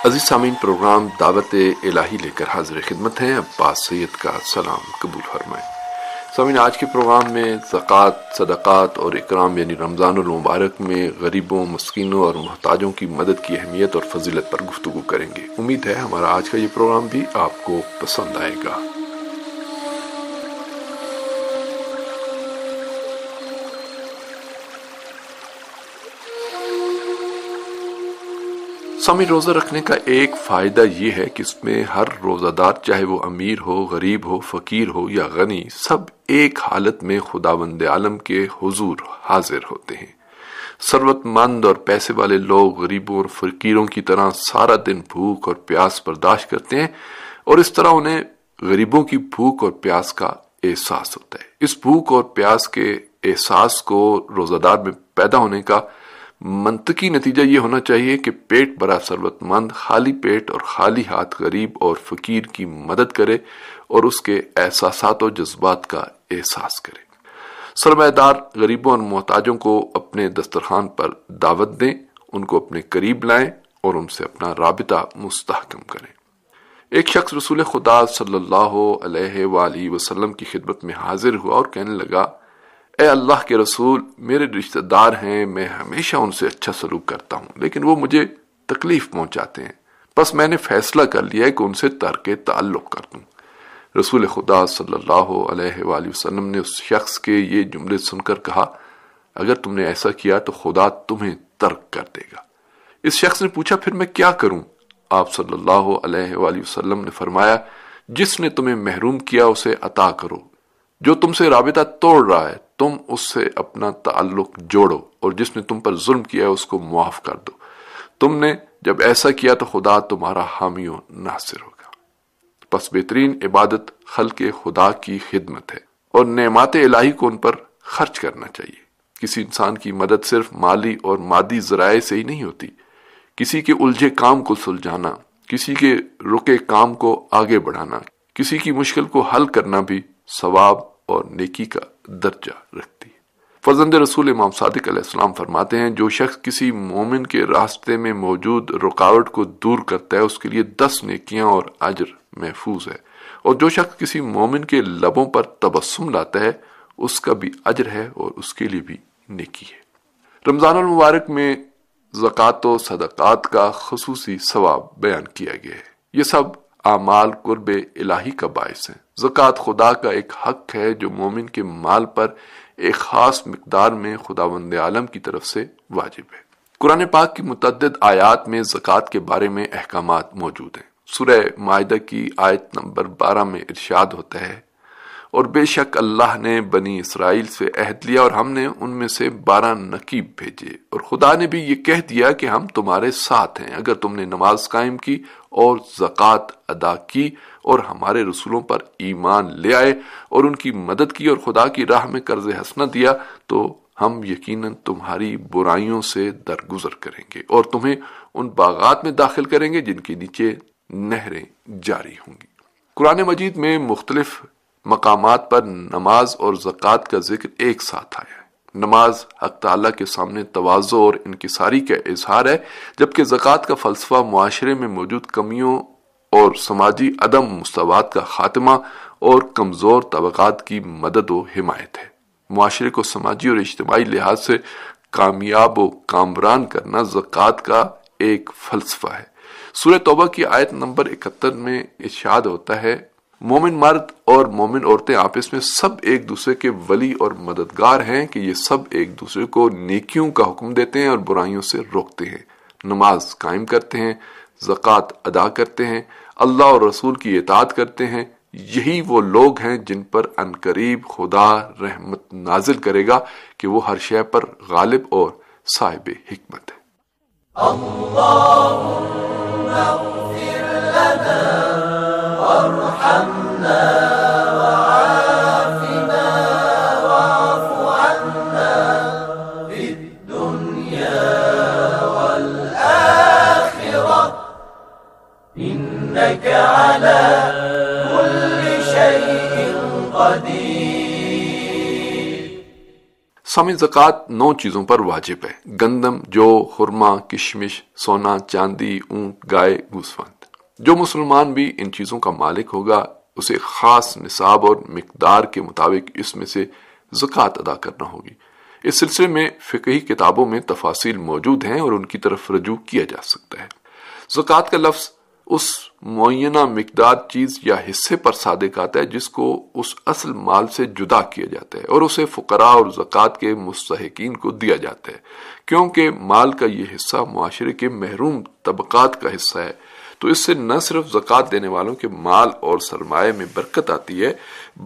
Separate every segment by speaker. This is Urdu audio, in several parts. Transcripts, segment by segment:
Speaker 1: عزیز سامعین، پروگرام دعوت الہی لے کر حاضر خدمت ہیں۔ عباس سید کا سلام قبول فرمائیں۔ سامعین، آج کے پروگرام میں زکوٰۃ، صدقات اور اکرام یعنی رمضان المبارک میں غریبوں، مسکینوں اور محتاجوں کی مدد کی اہمیت اور فضیلت پر گفتگو کریں گے۔ امید ہے ہمارا آج کا یہ پروگرام بھی آپ کو پسند آئے گا۔ سامعین، روزہ رکھنے کا ایک فائدہ یہ ہے کہ اس میں ہر روزہ دار، چاہے وہ امیر ہو، غریب ہو، فقیر ہو یا غنی، سب ایک حالت میں خداوند عالم کے حضور حاضر ہوتے ہیں۔ ثروت مند اور پیسے والے لوگ غریبوں اور فقیروں کی طرح سارا دن بھوک اور پیاس برداشت کرتے ہیں، اور اس طرح انہیں غریبوں کی بھوک اور پیاس کا احساس ہوتا ہے۔ اس بھوک اور پیاس کے احساس کو روزہ دار میں پیدا ہونے کا منطقی نتیجہ یہ ہونا چاہیے کہ پیٹ بھرا ثروت مند خالی پیٹ اور خالی ہاتھ غریب اور فقیر کی مدد کرے اور اس کے احساسات و جذبات کا احساس کرے۔ سرمایہ دار غریبوں اور محتاجوں کو اپنے دسترخوان پر دعوت دیں، ان کو اپنے قریب لائیں اور ان سے اپنا رابطہ مستحکم کریں۔ ایک شخص رسول خدا صلی اللہ علیہ وآلہ وسلم کی خدمت میں حاضر ہوا اور کہنے لگا، اے اللہ کے رسول، میرے رشتہ دار ہیں، میں ہمیشہ ان سے اچھا سلوک کرتا ہوں، لیکن وہ مجھے تکلیف پہنچاتے ہیں، بس میں نے فیصلہ کر لیا ہے کہ ان سے ترک تعلق کر دوں۔ رسول خدا صلی اللہ علیہ وآلہ وسلم نے اس شخص کے یہ جملے سن کر کہا، اگر تم نے ایسا کیا تو خدا تمہیں ترک کر دے گا۔ اس شخص نے پوچھا، پھر میں کیا کروں؟ آپ صلی اللہ علیہ وآلہ وسلم نے فرمایا، جس نے تمہیں محروم کیا اسے عطا کرو، جو تم سے رابطہ توڑ رہا ہے تم اس سے اپنا تعلق جوڑو، اور جس نے تم پر ظلم کیا ہے اس کو معاف کر دو۔ تم نے جب ایسا کیا تو خدا تمہارا حامی و ناصر ہوگا۔ پس بہترین عبادت خلق خدا کی خدمت ہے، اور نعمات الہی کو ان پر خرچ کرنا چاہیے۔ کسی انسان کی مدد صرف مالی اور مادی ذرائع سے ہی نہیں ہوتی۔ کسی کے الجھے کام کو سلجھانا، کسی کے رکے کام کو آگے بڑھانا، کسی کی مشکل کو حل کرنا بھی ثواب اور نیکی کا درجہ رکھتی ہے۔ فرزند رسول امام صادق علیہ السلام فرماتے ہیں، جو شخص کسی مومن کے راستے میں موجود رکاوٹ کو دور کرتا ہے اس کے لیے 10 نیکیاں اور اجر محفوظ ہے، اور جو شخص کسی مومن کے لبوں پر تبسم لاتا ہے اس کا بھی اجر ہے اور اس کے لیے بھی نیکی ہے۔ رمضان المبارک میں زکوٰۃ و صدقات کا خصوصی ثواب بیان کیا گیا ہے۔ یہ سب اعمال قرب الہی کا باعث ہیں۔ زکوٰۃ خدا کا ایک حق ہے جو مومن کے مال پر ایک خاص مقدار میں خداوند عالم کی طرف سے واجب ہے۔ قرآن پاک کی متعدد آیات میں زکوٰۃ کے بارے میں احکامات موجود ہیں۔ سورہ مائدہ کی آیت نمبر 12 میں ارشاد ہوتا ہے، اور بے شک اللہ نے بنی اسرائیل سے عہد لیا اور ہم نے ان میں سے 12 نقیب بھیجے، اور خدا نے بھی یہ کہہ دیا کہ ہم تمہارے ساتھ ہیں اگر تم نے نماز قائم کی اور زکوٰۃ ادا کی اور ہمارے رسولوں پر ایمان لے آئے اور ان کی مدد کی اور خدا کی راہ میں قرض حسنہ دیا، تو ہم یقیناً تمہاری برائیوں سے درگزر کریں گے اور تمہیں ان باغات میں داخل کریں گے جن کے نیچے نہریں جاری ہوں گی۔ قرآن مجید میں مختلف مقامات پر نماز اور زکوٰۃ کا ذکر ایک ساتھ آیا ہے۔ نماز حق تعالیٰ کے سامنے تواضع اور انکساری کا اظہار ہے، جبکہ زکوٰۃ کا فلسفہ معاشرے میں موجود کمیوں اور سماجی عدم مساوات کا خاتمہ اور کمزور طبقات کی مدد و حمایت ہے۔ معاشرے کو سماجی اور اجتماعی لحاظ سے کامیاب و کامران کرنا زکوٰۃ کا ایک فلسفہ ہے۔ سورہ توبہ کی آیت نمبر 71 میں ارشاد ہوتا ہے، مومن مرد اور مومن عورتیں آپس میں سب ایک دوسرے کے ولی اور مددگار ہیں کہ یہ سب ایک دوسرے کو نیکیوں کا حکم دیتے ہیں اور برائیوں سے روکتے ہیں، نماز قائم کرتے ہیں، زکوٰۃ ادا کرتے ہیں، اللہ اور رسول کی اطاعت کرتے ہیں۔ یہی وہ لوگ ہیں جن پر عنقریب خدا رحمت نازل کرے گا کہ وہ ہر شے پر غالب اور صاحب حکمت ہے۔
Speaker 2: اللہم اغفر لنا وارحمنا وعافنا واعف عنا في الدنيا والآخرة إنك على كل شيء قدير۔
Speaker 1: سامعین، زکوٰۃ 9 چیزوں پر واجب ہے: گندم، جو، خرما، کشمش، سونا، چاندی، اونٹ، گائے، گوسفند۔ جو مسلمان بھی ان چیزوں کا مالک ہوگا اسے خاص نصاب اور مقدار کے مطابق اس میں سے زکوٰۃ ادا کرنا ہوگی۔ اس سلسلے میں فقہی کتابوں میں تفاصیل موجود ہیں اور ان کی طرف رجوع کیا جا سکتا ہے۔ زکوٰۃ کا لفظ اس معینہ مقدار چیز یا حصے پر صادق آتا ہے جس کو اس اصل مال سے جدا کیا جاتا ہے اور اسے فقراء اور زکوٰۃ کے مستحقین کو دیا جاتا ہے۔ کیونکہ مال کا یہ حصہ معاشرے کے محروم طبقات کا حصہ ہے تو اس سے نہ صرف زکوٰۃ دینے والوں کے مال اور سرمایہ میں برکت آتی ہے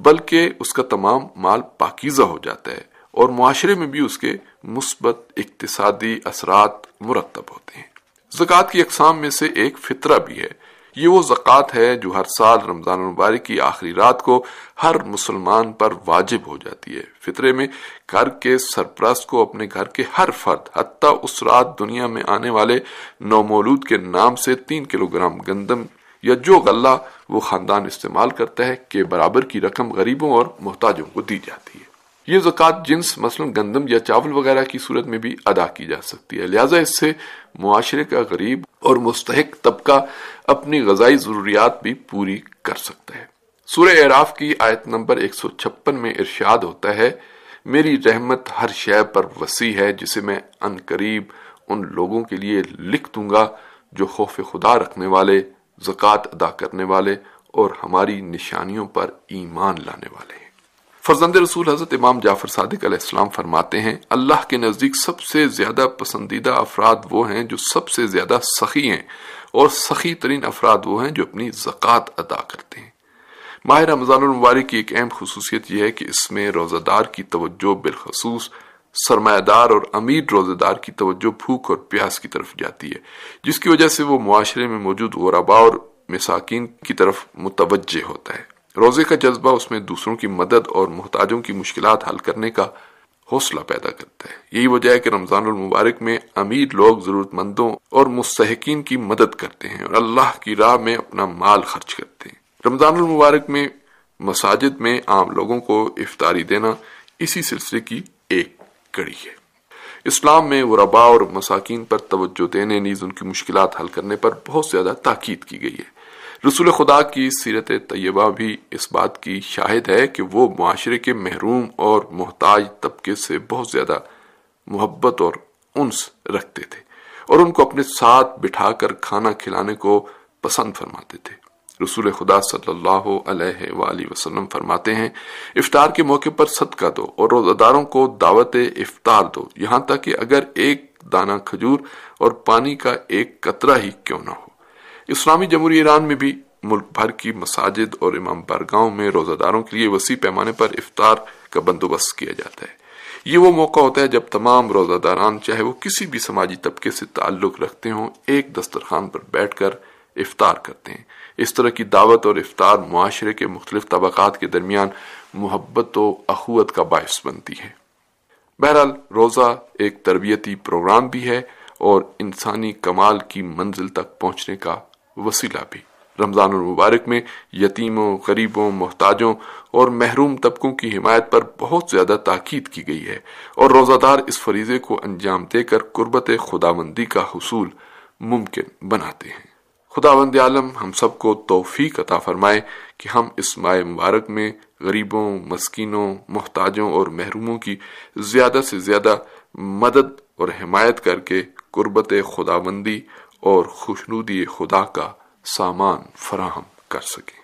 Speaker 1: بلکہ اس کا تمام مال پاکیزہ ہو جاتا ہے اور معاشرے میں بھی اس کے مثبت اقتصادی اثرات مرتب ہوتے ہیں۔ زکوٰۃ کی اقسام میں سے ایک فطرہ بھی ہے۔ یہ وہ زکوٰۃ ہے جو ہر سال رمضان المبارک کی آخری رات کو ہر مسلمان پر واجب ہو جاتی ہے۔ فطرے میں گھر کے سرپرست کو اپنے گھر کے ہر فرد، حتیٰ اس رات دنیا میں آنے والے نومولود کے نام سے 3 کلوگرام گندم یا جو غلہ وہ خاندان استعمال کرتا ہے کے برابر کی رقم غریبوں اور محتاجوں کو دی جاتی ہے۔ یہ زکوٰۃ جنس مثلا گندم یا چاول وغیرہ کی صورت میں بھی ادا کی جا سکتی ہے، لہٰذا اس سے معاشرے کا غریب اور مستحق طبقہ اپنی غذائی ضروریات بھی پوری کر سکتا ہے۔ سورہ اعراف کی آیت نمبر 156 میں ارشاد ہوتا ہے، میری رحمت ہر شے پر وسیع ہے جسے میں عن قریب ان لوگوں کے لیے لکھ دوں گا جو خوف خدا رکھنے والے، زکوٰۃ ادا کرنے والے اور ہماری نشانیوں پر ایمان لانے والے ہیں۔ فرزند رسول حضرت امام جعفر صادق علیہ السلام فرماتے ہیں، اللہ کے نزدیک سب سے زیادہ پسندیدہ افراد وہ ہیں جو سب سے زیادہ سخی ہیں اور سخی ترین افراد وہ ہیں جو اپنی زکوٰۃ ادا کرتے ہیں۔ ماہ رمضان المبارک کی ایک اہم خصوصیت یہ ہے کہ اس میں روزہ دار کی توجہ بالخصوص سرمایہ دار اور امیر روزہ دار کی توجہ بھوک اور پیاس کی طرف جاتی ہے، جس کی وجہ سے وہ معاشرے میں موجود غرباء اور مساکین کی طرف متوجہ ہوتا ہے۔ روزے کا جذبہ اس میں دوسروں کی مدد اور محتاجوں کی مشکلات حل کرنے کا حوصلہ پیدا کرتا ہے۔ یہی وجہ ہے کہ رمضان المبارک میں امیر لوگ ضرورت مندوں اور مستحقین کی مدد کرتے ہیں اور اللہ کی راہ میں اپنا مال خرچ کرتے ہیں۔ رمضان المبارک میں مساجد میں عام لوگوں کو افطاری دینا اسی سلسلے کی ایک کڑی ہے۔ اسلام میں غرباء اور مساکین پر توجہ دینے نیز ان کی مشکلات حل کرنے پر بہت زیادہ تاکید کی گئی ہے۔ رسول خدا کی سیرت طیبہ بھی اس بات کی شاہد ہے کہ وہ معاشرے کے محروم اور محتاج طبقے سے بہت زیادہ محبت اور انس رکھتے تھے اور ان کو اپنے ساتھ بٹھا کر کھانا کھلانے کو پسند فرماتے تھے۔ رسول خدا صلی اللہ علیہ وآلہ وسلم فرماتے ہیں، افطار کے موقع پر صدقہ دو اور روزہ داروں کو دعوت افطار دو، یہاں تک کہ اگر ایک دانہ کھجور اور پانی کا ایک قطرہ ہی کیوں نہ ہو۔ اسلامی جمہوریہ ایران میں بھی ملک بھر کی مساجد اور امام بارگاہوں میں روزہ داروں کے لیے وسیع پیمانے پر افطار کا بندوبست کیا جاتا ہے۔ یہ وہ موقع ہوتا ہے جب تمام روزہ داران چاہے وہ کسی بھی سماجی طبقے سے تعلق رکھتے ہوں ایک دسترخوان پر بیٹھ کر افطار کرتے ہیں۔ اس طرح کی دعوت اور افطار معاشرے کے مختلف طبقات کے درمیان محبت و اخوت کا باعث بنتی ہے۔ بہرحال روزہ ایک تربیتی پروگرام بھی ہے اور انسانی کمال کی منزل تک پہنچنے کا وسیلہ بھی۔ رمضان المبارک میں یتیموں، غریبوں، محتاجوں اور محروم طبقوں کی حمایت پر بہت زیادہ تاکید کی گئی ہے اور روزہ دار اس فریضے کو انجام دے کر قربت خداوندی کا حصول ممکن بناتے ہیں۔ خداوند عالم ہم سب کو توفیق عطا فرمائے کہ ہم اس ماہ مبارک میں غریبوں، مسکینوں، محتاجوں اور محروموں کی زیادہ سے زیادہ مدد اور حمایت کر کے قربت خداوندی اور خوشنودی خدا کا سامان فراہم کر سکیں۔